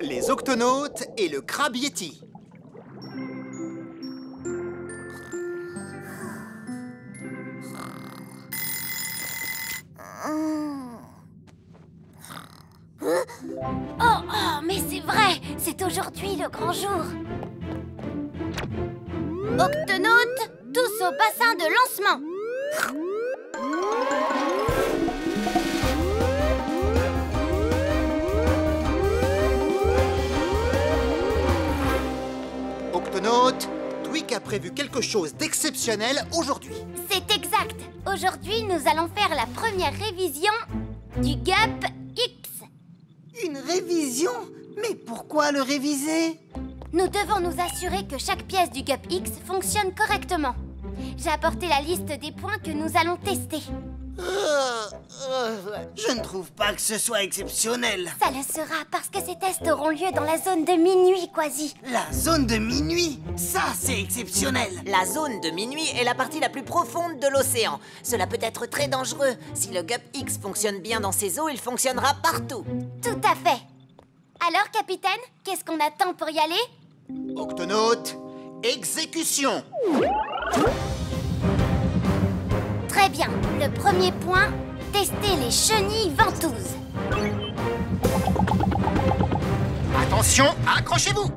Les Octonautes et le crabe Yeti. Oh, mais c'est vrai, c'est aujourd'hui le grand jour. Octonautes, tous au bassin de lancement. Octonautes, Tweak a prévu quelque chose d'exceptionnel aujourd'hui. C'est exact. Aujourd'hui, nous allons faire la première révision du GUP X. Une révision? Mais pourquoi le réviser? Nous devons nous assurer que chaque pièce du GUP X fonctionne correctement. J'ai apporté la liste des points que nous allons tester. Je ne trouve pas que ce soit exceptionnel. Ça le sera parce que ces tests auront lieu dans la zone de minuit, Kwazii. La zone de minuit? Ça, c'est exceptionnel. La zone de minuit est la partie la plus profonde de l'océan. Cela peut être très dangereux. Si le GUP X fonctionne bien dans ces eaux, il fonctionnera partout. Tout à fait. Alors, capitaine, qu'est-ce qu'on attend pour y aller? Octonautes, exécution. Très bien. Le premier point, tester les chenilles ventouses. Attention, accrochez-vous.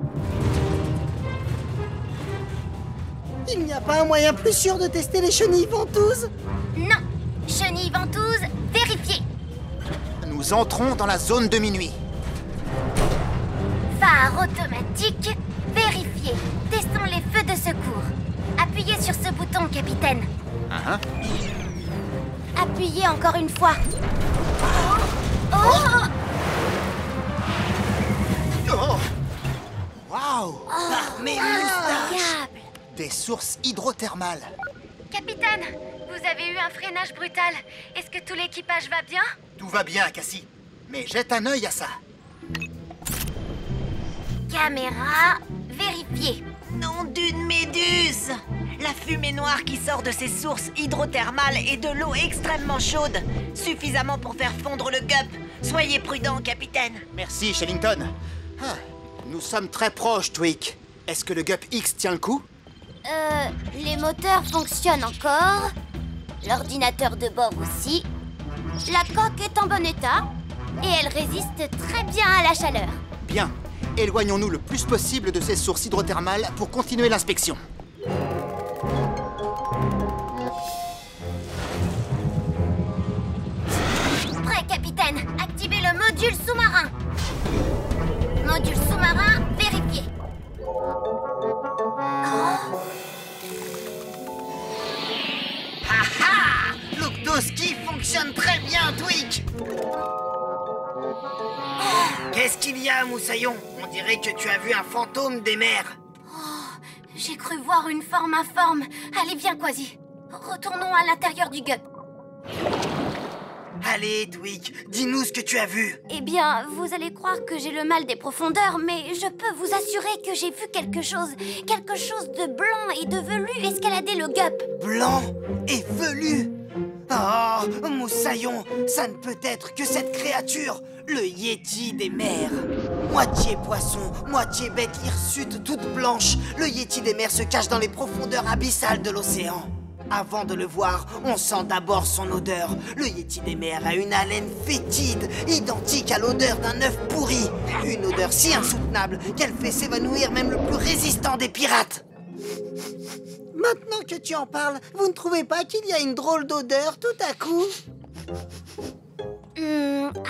Il n'y a pas un moyen plus sûr de tester les chenilles ventouses? Non. Chenilles ventouses, vérifiées. Nous entrons dans la zone de minuit. Phare automatique, vérifié. Testons les feux de secours. Appuyez sur ce bouton, capitaine. Appuyez encore une fois. Oh! Oh! Waouh! Mes moustaches! Incroyable! Des sources hydrothermales. Capitaine, vous avez eu un freinage brutal. Est-ce que tout l'équipage va bien? Tout va bien, Cassie. Mais jette un œil à ça. Caméra, vérifiée. Nom d'une méduse! La fumée noire qui sort de ces sources hydrothermales est de l'eau extrêmement chaude. Suffisamment pour faire fondre le GUP. Soyez prudent, capitaine. Merci, Shellington. Nous sommes très proches, Tweak. Est-ce que le GUP X tient le coup? Les moteurs fonctionnent encore. L'ordinateur de bord aussi. La coque est en bon état. Et elle résiste très bien à la chaleur. Bien. Éloignons-nous le plus possible de ces sources hydrothermales pour continuer l'inspection. Prêt, capitaine. Activez le module sous-marin. Module sous-marin vérifié. L'octoski fonctionne très bien, Tweak. Qu'est-ce qu'il y a, Moussaillon? On dirait que tu as vu un fantôme des mers. J'ai cru voir une forme informe. Allez, viens, Kwazii. Retournons à l'intérieur du GUP. Allez, Tweak, dis-nous ce que tu as vu. Eh bien, vous allez croire que j'ai le mal des profondeurs, mais je peux vous assurer que j'ai vu quelque chose de blanc et de velu escalader le GUP. Blanc et velu. Oh, Moussaillon, ça ne peut être que cette créature, le Yéti des mers. Moitié poisson, moitié bête hirsute toute blanche, le Yéti des mers se cache dans les profondeurs abyssales de l'océan. Avant de le voir, on sent d'abord son odeur. Le Yéti des mers a une haleine fétide, identique à l'odeur d'un œuf pourri. Une odeur si insoutenable qu'elle fait s'évanouir même le plus résistant des pirates. Maintenant que tu en parles, vous ne trouvez pas qu'il y a une drôle d'odeur tout à coup?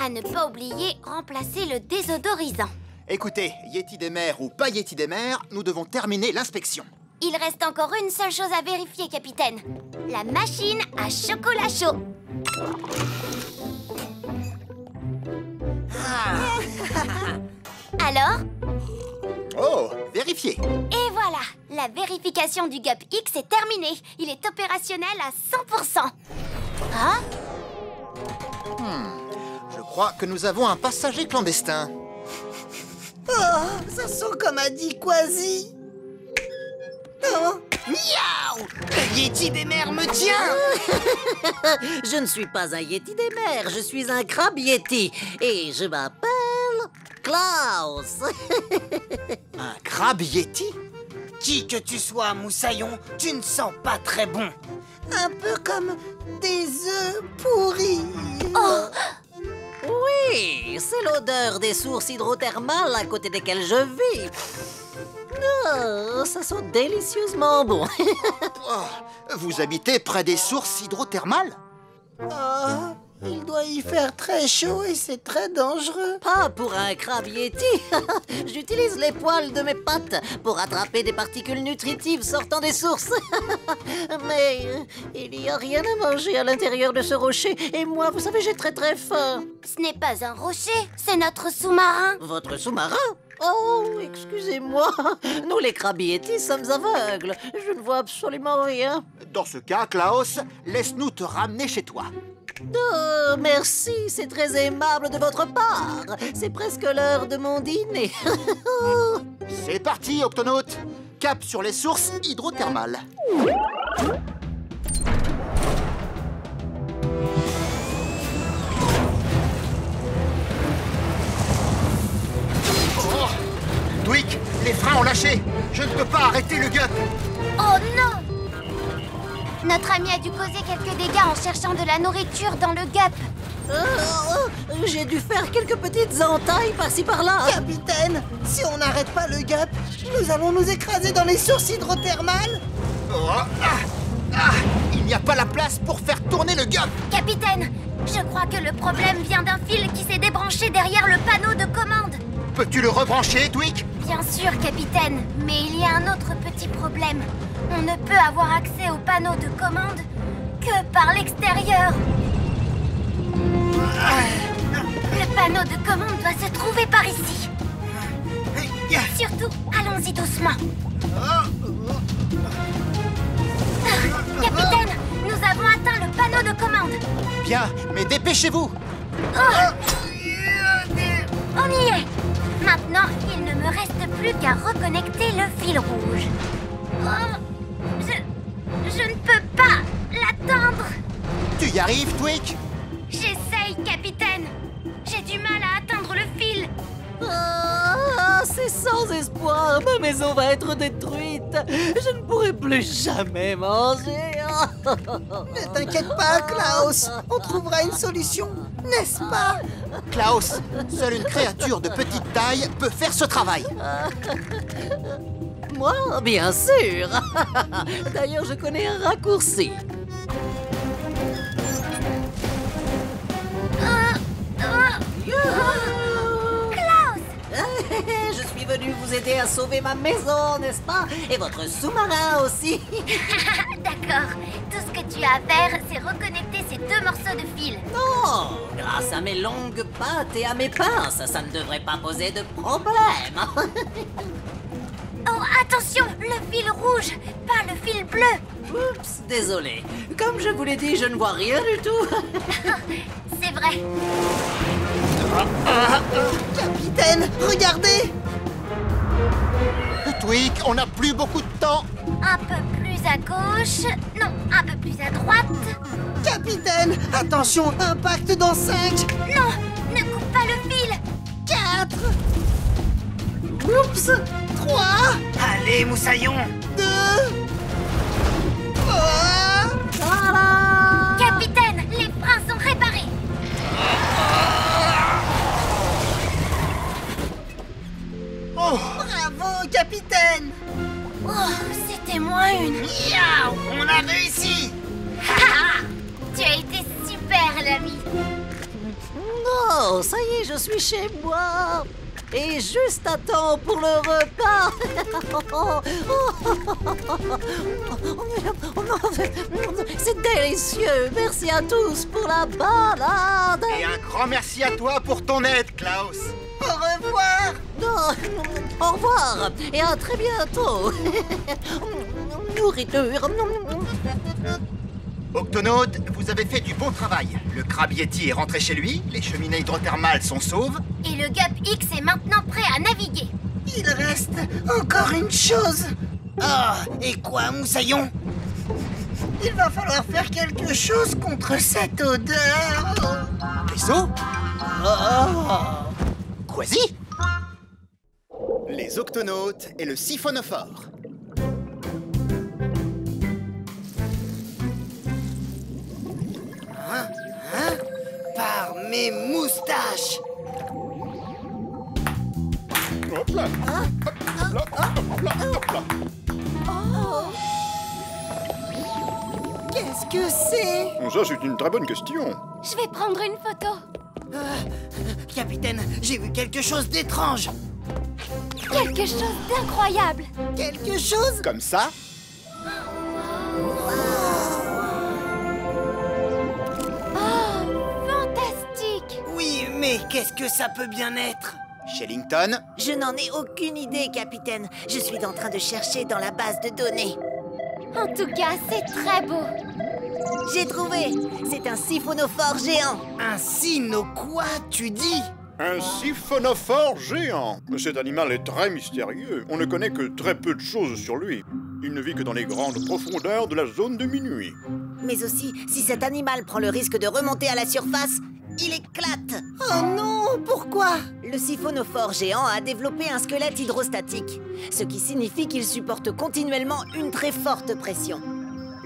À ne pas oublier, remplacer le désodorisant. Écoutez, Yéti des mers ou pas Yéti des mers, nous devons terminer l'inspection. Il reste encore une seule chose à vérifier, capitaine. La machine à chocolat chaud. Alors? Oh, vérifiez. Et voilà, la vérification du GUP X est terminée. Il est opérationnel à 100%. Hein? Je crois que nous avons un passager clandestin. Oh, ça sent comme a dit Kwazii. Oh, miaou! Le Yéti des mers me tient! Je ne suis pas un Yéti des mers, je suis un crabe Yéti. Et je m'appelle Klaus. Un crabe yeti? Qui que tu sois, Moussaillon, tu ne sens pas très bon. Un peu comme des œufs pourris. Oui, c'est l'odeur des sources hydrothermales à côté desquelles je vis. Oh, ça sent délicieusement bon. Oh, vous habitez près des sources hydrothermales? Oh, il doit y faire très chaud et c'est très dangereux. Pas pour un crabe yeti. J'utilise les poils de mes pattes pour attraper des particules nutritives sortant des sources. Mais il n'y a rien à manger à l'intérieur de ce rocher. Et moi, vous savez, j'ai très très faim. Ce n'est pas un rocher, c'est notre sous-marin. Votre sous-marin? Oh, excusez-moi. Nous, les crabes yétis, sommes aveugles. Je ne vois absolument rien. Dans ce cas, Klaus, laisse-nous te ramener chez toi. Oh, merci, c'est très aimable de votre part. C'est presque l'heure de mon dîner. C'est parti, Octonaute. Cap sur les sources hydrothermales. Oh, Tweak, les freins ont lâché. Je ne peux pas arrêter le gup. Oh non! Notre ami a dû causer quelques dégâts en cherchant de la nourriture dans le gup. J'ai dû faire quelques petites entailles par-ci par-là. Capitaine, si on n'arrête pas le gup, nous allons nous écraser dans les sources hydrothermales. Oh, il n'y a pas la place pour faire tourner le gup. Capitaine, je crois que le problème vient d'un fil qui s'est débranché derrière le panneau de commande. Peux-tu le rebrancher, Tweak? Bien sûr, capitaine, mais il y a un autre petit problème. On ne peut avoir accès au panneau de commande que par l'extérieur. Le panneau de commande doit se trouver par ici. Surtout, allons-y doucement. Capitaine, nous avons atteint le panneau de commande. Bien, mais dépêchez-vous. On y est. Maintenant, il ne me reste plus qu'à reconnecter le fil rouge. Oh, je ne peux pas l'attendre. Tu y arrives, Tweak? J'essaye, capitaine. J'ai du mal à atteindre le fil. C'est sans espoir. Ma maison va être détruite. Je ne pourrai plus jamais manger. Ne t'inquiète pas, Klaus. On trouvera une solution, n'est-ce pas? Klaus, seule une créature de petite taille peut faire ce travail. Moi, bien sûr. D'ailleurs, je connais un raccourci. Je suis venu vous aider à sauver ma maison, n'est-ce pas? Et votre sous-marin aussi. D'accord. Tout ce que tu as à faire, c'est reconnecter ces deux morceaux de fil. Non, grâce à mes longues pattes et à mes pinces, ça ne devrait pas poser de problème. Oh, attention, le fil rouge, pas le fil bleu. Oups, désolé. Comme je vous l'ai dit, je ne vois rien du tout. C'est vrai. Capitaine, regardez! Tweak, on n'a plus beaucoup de temps. Un peu plus à gauche. Non, un peu plus à droite. Capitaine, attention, impact dans 5, Non, ne coupe pas le fil. 4, oups, 3, Allez, Moussaillon! 2, Capitaine, les freins sont réparés. bravo, capitaine! Oh, c'était moins une. Miaou! On a réussi! Tu as été super, l'ami. Non, ça y est, je suis chez moi. Et juste à temps pour le repas. C'est délicieux. Merci à tous pour la balade. Et un grand merci à toi pour ton aide, Klaus. Au revoir! Non, au revoir et à très bientôt. Nourriture. Octonaute, vous avez fait du bon travail. Le crabe yeti est rentré chez lui, les cheminées hydrothermales sont sauves. Et le Gup X est maintenant prêt à naviguer. Il reste encore une chose. Ah, et quoi, Moussaillon? Il va falloir faire quelque chose contre cette odeur. Vaisseau? Quasi? Les octonautes et le siphonophore. Par mes moustaches. Hop là. Hop là, hop là, hop là. Qu'est-ce que c'est? Ça, c'est une très bonne question. Je vais prendre une photo. Capitaine, j'ai vu quelque chose d'étrange. Quelque chose d'incroyable. Quelque chose? Comme ça? Oh, fantastique. Oui, mais qu'est-ce que ça peut bien être? Shellington, Je n'en ai aucune idée, capitaine. Je suis en train de chercher dans la base de données. En tout cas, c'est très beau. J'ai trouvé. C'est un siphonophore géant. Un sino quoi, tu dis? Un siphonophore géant. Cet animal est très mystérieux. On ne connaît que très peu de choses sur lui. Il ne vit que dans les grandes profondeurs de la zone de minuit. Mais aussi, si cet animal prend le risque de remonter à la surface, il éclate. Oh non, pourquoi? Le siphonophore géant a développé un squelette hydrostatique, ce qui signifie qu'il supporte continuellement une très forte pression.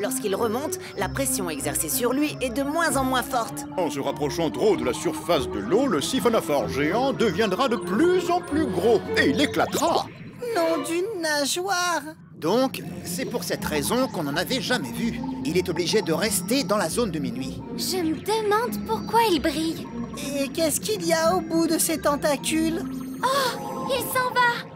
Lorsqu'il remonte, la pression exercée sur lui est de moins en moins forte. En se rapprochant trop de la surface de l'eau, le siphonophore géant deviendra de plus en plus gros et il éclatera. Nom d'une nageoire. donc, c'est pour cette raison qu'on n'en avait jamais vu. Il est obligé de rester dans la zone de minuit. Je me demande pourquoi il brille. Et qu'est-ce qu'il y a au bout de ces tentacules? Oh, il s'en va.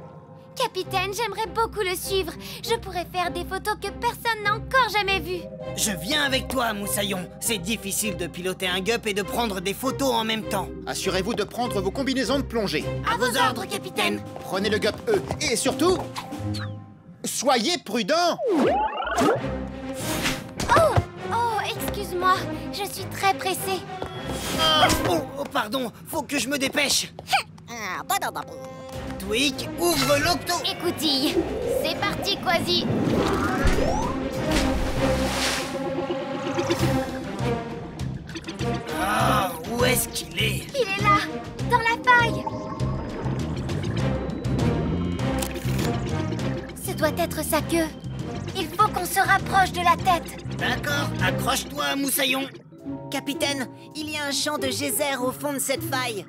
Capitaine, j'aimerais beaucoup le suivre. Je pourrais faire des photos que personne n'a encore jamais vues. Je viens avec toi, Moussaillon. C'est difficile de piloter un gup et de prendre des photos en même temps. Assurez-vous de prendre vos combinaisons de plongée. À vos ordres, capitaine. Prenez le gup E. Et surtout, soyez prudents. Oh, excuse-moi. Je suis très pressée. Oh, pardon, faut que je me dépêche. Tweak, ouvre l'octo. Écoutille. C'est parti, Quasi. Ah, où est-ce qu'il est? Il est là, dans la faille. Ce doit être sa queue. Il faut qu'on se rapproche de la tête. D'accord, accroche-toi, Moussaillon. Capitaine, il y a un champ de geysers au fond de cette faille.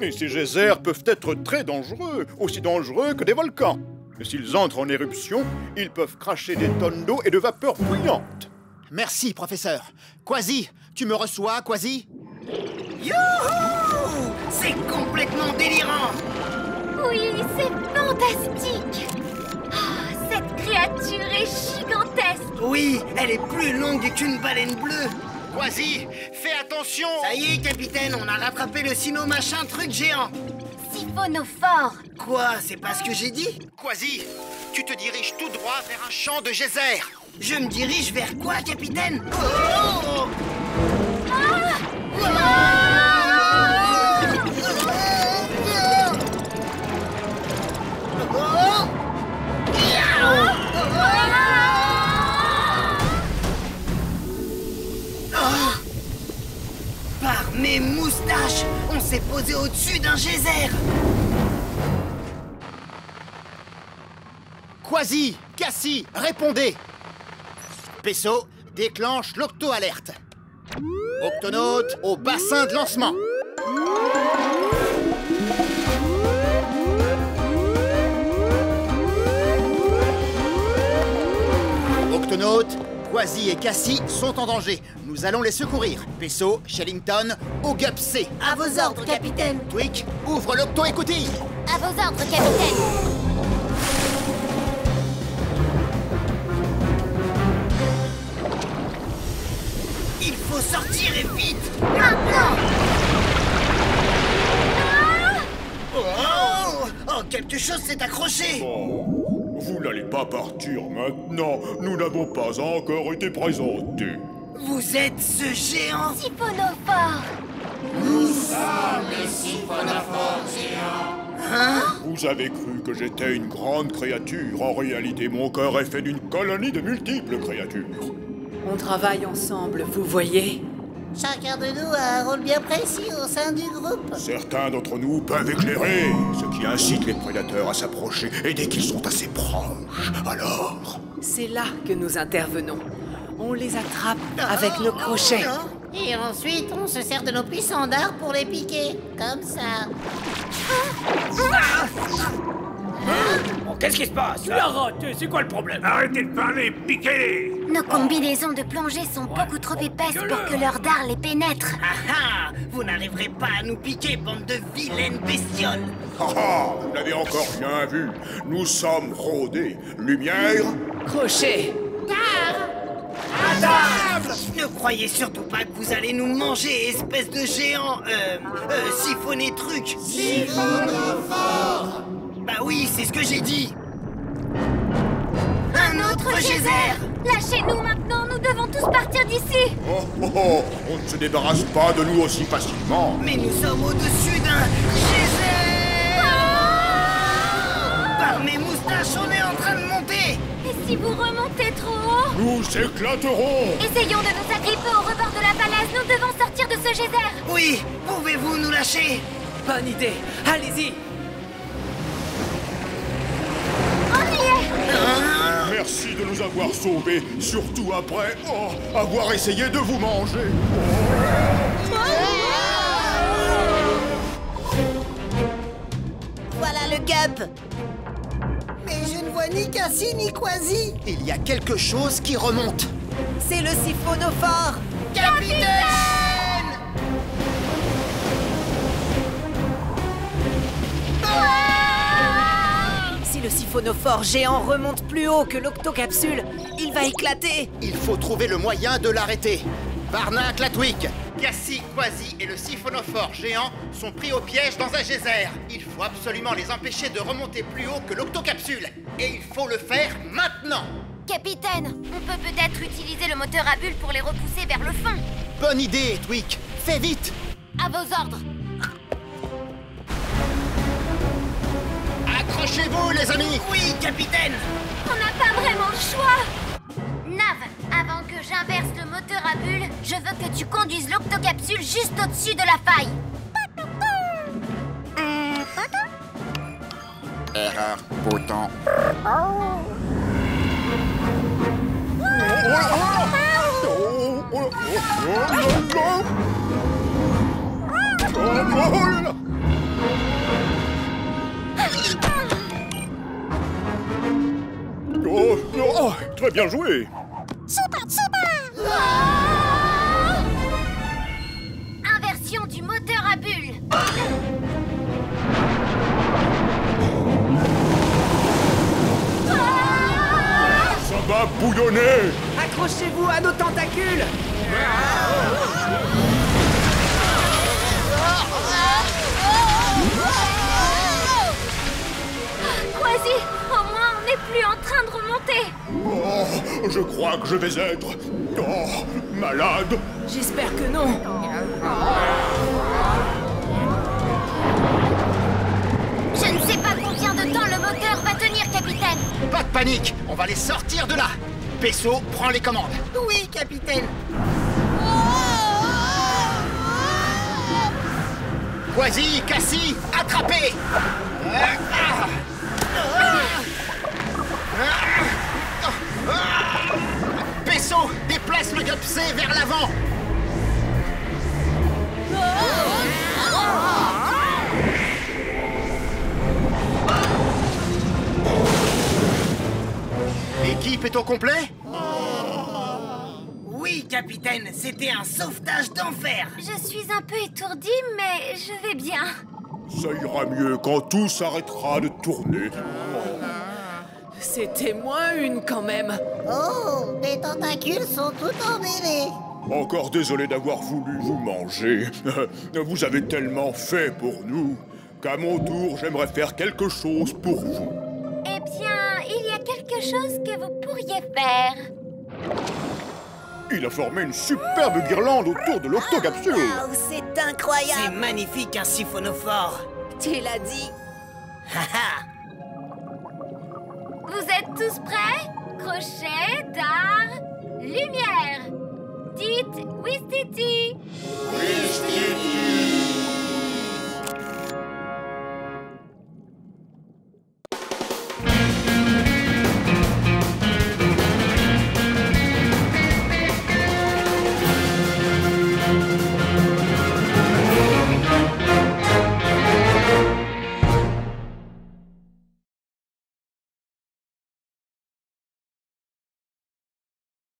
Et ces geysers peuvent être très dangereux, aussi dangereux que des volcans. Et s'ils entrent en éruption, ils peuvent cracher des tonnes d'eau et de vapeur bruyante. Merci, professeur. Quasi, tu me reçois, Quasi? Youhou! C'est complètement délirant. Oui, c'est fantastique. Ah, cette créature est gigantesque. Oui, elle est plus longue qu'une baleine bleue. Quasi, fais attention. Ça y est, capitaine, on a rattrapé le sino-machin truc géant. Siphonophore. Quoi, c'est pas ce que j'ai dit? Quasi, tu te diriges tout droit vers un champ de geysers. Je me dirige vers quoi, capitaine? Oh! Par mes moustaches, on s'est posé au-dessus d'un geyser. Quasi, Cassie, répondez. Pesso, déclenche l'octo-alerte. Octonaute au bassin de lancement. Octonaute, Quasi et Cassie sont en danger. Nous allons les secourir. Pesso, Shellington, au GUP C. À vos ordres, capitaine. Tweak, ouvre l'octo-écoutille. À vos ordres, capitaine. Il faut sortir et vite. Maintenant. Oh, quelque chose s'est accroché. Oh, vous n'allez pas partir maintenant. Nous n'avons pas encore été présentés. Vous êtes ce géant. Siphonophore. Vous avez cru que j'étais une grande créature. En réalité, mon cœur est fait d'une colonie de multiples créatures. On travaille ensemble, vous voyez? Chacun de nous a un rôle bien précis au sein du groupe. Certains d'entre nous peuvent éclairer, ce qui incite les prédateurs à s'approcher, et dès qu'ils sont assez proches, alors... C'est là que nous intervenons. On les attrape avec nos crochets. Et ensuite, on se sert de nos puissants dards pour les piquer. Comme ça. Qu'est-ce qui se passe? Tu l'as raté, c'est quoi le problème? Arrêtez de parler, piquez-les! Nos combinaisons de plongée sont beaucoup trop épaisses pour que leur dard les pénètre. Ah ah! Vous n'arriverez pas à nous piquer, bande de vilaines bestioles! Ah ah, vous n'avez encore rien vu. Nous sommes rodés. Lumière, Crochet. Ne croyez surtout pas que vous allez nous manger, espèce de géant, siphonné truc! Siphonophore! Bah oui, c'est ce que j'ai dit! Un autre geyser! Lâchez-nous maintenant, nous devons tous partir d'ici! oh, oh, oh, on ne se débarrasse pas de nous aussi facilement. Mais nous sommes au-dessus d'un geyser! Par mes moustaches, on est en train de monter! Et si vous remontez trop haut? Nous éclaterons. Essayons de nous agripper au rebord de la falaise, nous devons sortir de ce geyser! Oui, pouvez-vous nous lâcher? Bonne idée. Allez-y. On y est! Merci de nous avoir sauvés, surtout après avoir essayé de vous manger. Voilà le gup. Mais je ne vois ni Cassie ni Quasi. Il y a quelque chose qui remonte. C'est le siphonophore. Capitaine! Si le siphonophore géant remonte plus haut que l'octocapsule, il va éclater. Il faut trouver le moyen de l'arrêter. Varna Clatwick, Cassie, Quasi et le siphonophore géant sont pris au piège dans un geyser. Il faut absolument les empêcher de remonter plus haut que l'octocapsule. Et il faut le faire maintenant. Capitaine, on peut peut-être utiliser le moteur à bulles pour les repousser vers le fond. Bonne idée, Twick. Fais vite. À vos ordres. Accrochez-vous, les amis. Oui, capitaine! On n'a pas vraiment le choix. Nav, avant que j'inverse le moteur à bulles, je veux que tu conduises l'octocapsule juste au-dessus de la faille. Erreur, pourtant. Très bien joué. Inversion du moteur à bulles. Ça va bouillonner. Accrochez-vous à nos tentacules. Quasi, au moins on n'est plus en train de remonter. Oh, je crois que je vais être... malade. J'espère que non. Je ne sais pas combien de temps le moteur va tenir, capitaine. Pas de panique, on va les sortir de là. Pesso, prends les commandes. Oui, capitaine! Quasi, Cassie, attrapez. Pesso, déplace le Gupsé vers l'avant. L'équipe est au complet? Oui, capitaine, c'était un sauvetage d'enfer! Je suis un peu étourdie, mais je vais bien. Ça ira mieux quand tout s'arrêtera de tourner. C'était moins une quand même. Oh, les tentacules sont tout emmêlés. Encore désolé d'avoir voulu vous manger. Vous avez tellement fait pour nous qu'à mon tour, j'aimerais faire quelque chose pour vous. Eh bien, il y a quelque chose que vous pourriez faire. Il a formé une superbe guirlande autour de l'octocapsule. Oh, c'est C'est incroyable. magnifique, un siphonophore! Tu l'as dit. Vous êtes tous prêts? Crochet, dard, lumière. Dites Wistiti.